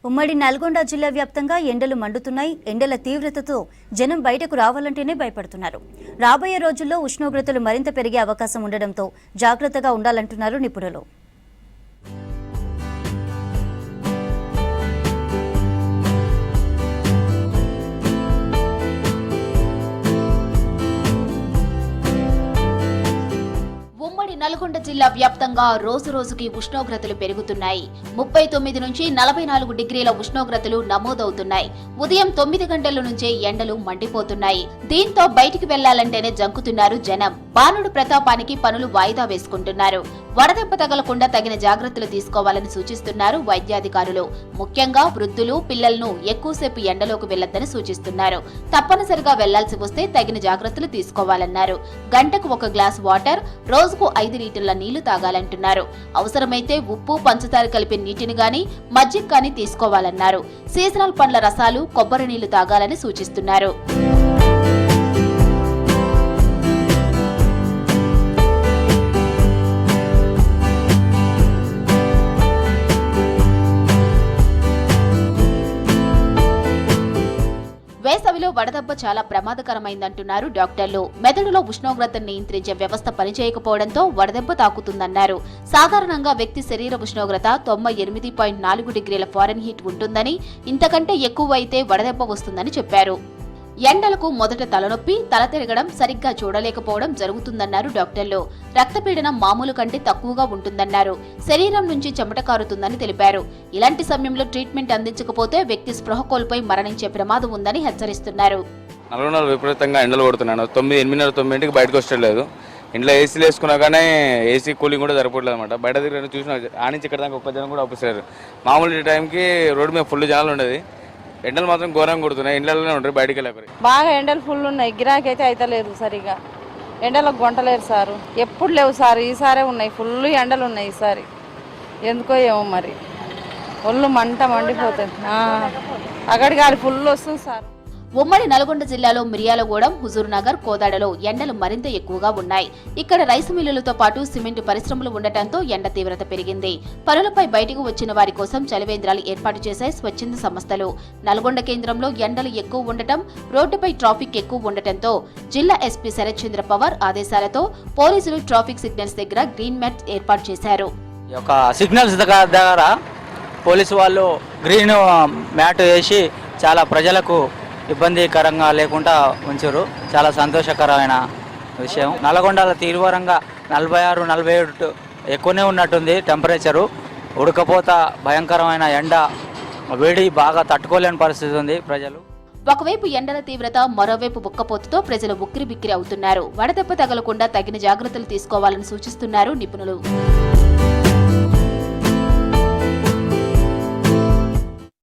ఉమ్మడి నల్గొండ జిల్లా వ్యాప్తంగా ఎండలు మండుతున్నాయి. ఎండల తీవ్రతతో జనం బయటకు రావాలంటేనే భయపడుతున్నారు. రాబోయే రోజుల్లో ఉష్ణోగ్రతలు మరింత పెరిగే అవకాశం ఉండడంతో జాగ్రత్తగా ఉండాలంటున్నారు నిపుణులు. ఉమ్మడి నల్గొండ జిల్లా వ్యాప్తంగా రోజు రోజుకి ఉష్ణోగ్రతలు పెరుగుతున్నాయి. 39 నుంచి 44 డిగ్రీల ఉష్ణోగ్రతలు నమోదవుతున్నాయి. ఉదయం 9 గంటల నుంచే ఎండలు మండిపోతున్నాయి. దీంతో బయటికి వెళ్లాలంటేనే జంకుతున్నారు జనం. బాణుడు ప్రతాపానికి పనులు వాయిదా వేసుకుంటున్నారు. వడదెబ్బ తగలకుండా తగిన జాగ్రత్తలు తీసుకోవాలని సూచిస్తున్నారు వైద్యాధికారులు. ముఖ్యంగా వృద్ధులు, పిల్లలను ఎక్కువసేపు ఎండలోకి వెళ్లొద్దని సూచిస్తున్నారు. తప్పనిసరిగా వెళ్లాల్సి వస్తే తగిన జాగ్రత్తలు తీసుకోవాలన్నారు. గంటకు 1 గ్లాస్ వాటర్, రోజుకు 5 లీటర్ల నీళ్లు తాగాలంటున్నారు. అవసరమైతే ఉప్పు, పంచదార కలిపి నీటిని గాని, మజ్జిగ గాని తీసుకోవాలన్నారు. సీజనల్ పండ్ల రసాలు, కొబ్బరి నీళ్లు తాగాలని సూచిస్తున్నారు. వేసవిలో వడదెబ్బ చాలా ప్రమాదకరమైందంటున్నారు డాక్టర్లు. మెదడులో ఉష్ణోగ్రతను నియంత్రించే వ్యవస్థ పనిచేయకపోవడంతో వడదెబ్బ తాకుతుందన్నారు. సాధారణంగా వ్యక్తి శరీర ఉష్ణోగ్రత 98.4 డిగ్రీల ఫారెన్హీట్ ఉంటుందని, ఇంతకంటే ఎక్కువ అయితే వడదెబ్బ వస్తుందని చెప్పారు. ఎండలకు మొదట తలనొప్పి, తల తిరగడం, సరిగ్గా చూడలేకపోవడం జరుగుతుందన్నారు డాక్టర్లు. రక్తపీడనం మామూలు కంటే తక్కువగా ఉంటుందన్నారు. శరీరం నుంచి చెమట కారుతుందని తెలిపారు. ఇలాంటి సమయంలో ట్రీట్మెంట్ అందించకపోతే వ్యక్తి స్పృహ కోల్పోయి మరణించే ప్రమాదం ఉందని హెచ్చరిస్తున్నారు. నల్గొండలో విపరీతంగా ఎండలు కొడుతున్నాను. 8:30-9 బయటకు వచ్చేయలేదు. ఇంట్లో ఏసీలు వేసుకున్నా కానీ ఏసీ కూలింగ్ కూడా సరిపోవట్లేదు అనమాట. బయట దగ్గర చూసిన ఆనించి ఇక్కడ దాకా 1 జనం కూడా ఆపేసారు. మామూలు టైంకి రోడ్డు మీద ఫుల్ జనాలు ఉండేది. ఎండలు మాత్రం ఘోరంగా కొడుతున్నాయి. ఇండ్లలోనే ఉంటారు, బయటికి వెళ్ళారు. బాగా ఎండలు ఫుల్ ఉన్నాయి. గిరాకీ అయితే అయితలేదు సరిగా. ఎండలకు గొంటలేరు సారు. ఎప్పుడు లేవు సార్, ఈసారే ఉన్నాయి. ఫుల్ ఎండలు ఉన్నాయి ఈసారి. ఎందుకో ఏమో మరి, ఒళ్ళు మండిపోతుంది. అక్కడికి గాలి ఫుల్ వస్తుంది సార్. ఉమ్మడి నల్గొండ జిల్లాలో మిర్యాలగూడెం, హుజూర్నగర్, కోదాడలో ఎండలు మరింత ఎక్కువగా ఉన్నాయి. ఇక్కడ రైసు మిల్లులతో పాటు సిమెంట్ పరిశ్రమలు ఉండటంతో ఎండ తీవ్రత పెరిగింది. పనులపై బయటకు వచ్చిన వారి కోసం చలివేంద్రాలు ఏర్పాటు చేశాయి స్వచ్ఛంద సంస్థలు. నల్గొండ కేంద్రంలో ఎండలు ఎక్కువ ఉండటం, రోడ్డుపై ట్రాఫిక్ ఎక్కువ ఉండటంతో జిల్లా ఎస్పీ శరత్ చంద్ర పవార్ ఆదేశాలతో పోలీసులు ట్రాఫిక్ సిగ్నల్స్ దగ్గర గ్రీన్ మ్యాట్ ఏర్పాటు చేశారు. సిగ్నల్స్ దగ్గర పోలీసు వాళ్ళు గ్రీన్ మ్యాట్ వేసి చాలా ప్రజలకు ఇబ్బందికరంగా లేకుండా ఉంచారు. చాలా సంతోషకరమైన విషయం. నల్గొండలో తీవ్రంగా 46-47 ఎక్కువనే ఉన్నట్టుంది టెంపరేచరు. ఉడకపోత, భయంకరమైన ఎండ, వేడి బాగా తట్టుకోలేని పరిస్థితి ఉంది ప్రజలు. ఒకవైపు ఎండల తీవ్రత, మరోవైపు ఉక్కపోతతో ప్రజలు ఉక్కిరిబిక్కిరి అవుతున్నారు. వడదెబ్బ తగలకుండా తగిన జాగ్రత్తలు తీసుకోవాలని సూచిస్తున్నారు నిపుణులు.